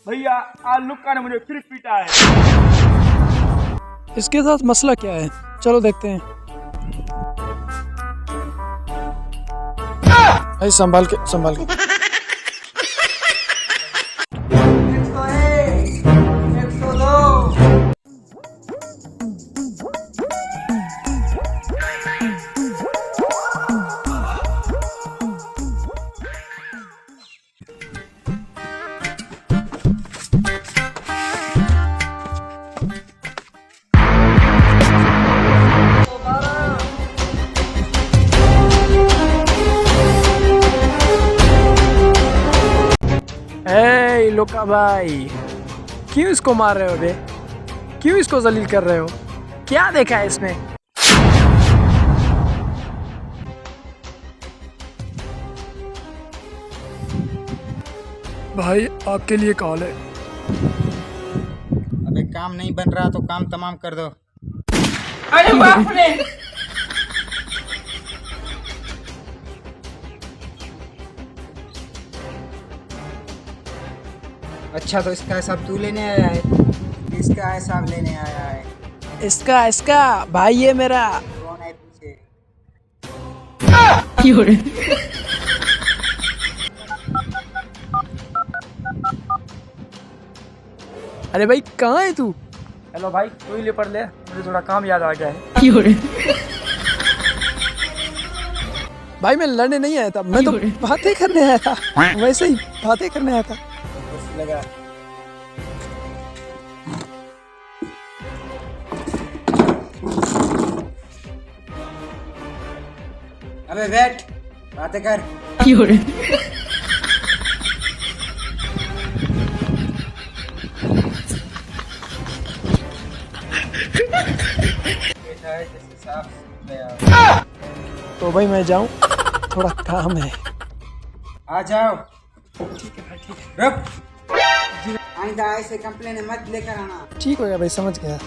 भैया आज लुक्का ने मुझे फिर पीटा है। इसके साथ मसला क्या है, चलो देखते हैं। भाई संभाल के संभाल के। ए लोका भाई, क्यों इसको मार रहे हो बे? क्यों इसको जलील कर रहे हो? क्या देखा है इसमें? भाई आपके लिए कॉल है। अबे काम नहीं बन रहा तो काम तमाम कर दो। अरे बाप रे। अच्छा तो इसका हिसाब तू लेने आया है? इसका हिसाब लेने आया है? इसका भाई ये मेरा। कौन है पीछे? अरे भाई कहाँ है तू? हेलो भाई, तू ही ले पढ़ ले, मुझे थोड़ा काम याद आ गया है। भाई मैं लड़ने नहीं आया था, मैं तो बातें करने आया था। वैसे ही बातें करने आया था। लगा अबे बैठ, बातें कर। तो भाई मैं जाऊं, थोड़ा काम है। आ जाओ। ठीक है भाई, ठीक है। रुक, आइंदा ऐसे कंप्लेन मत लेकर आना। ठीक हो गया भाई, समझ गया।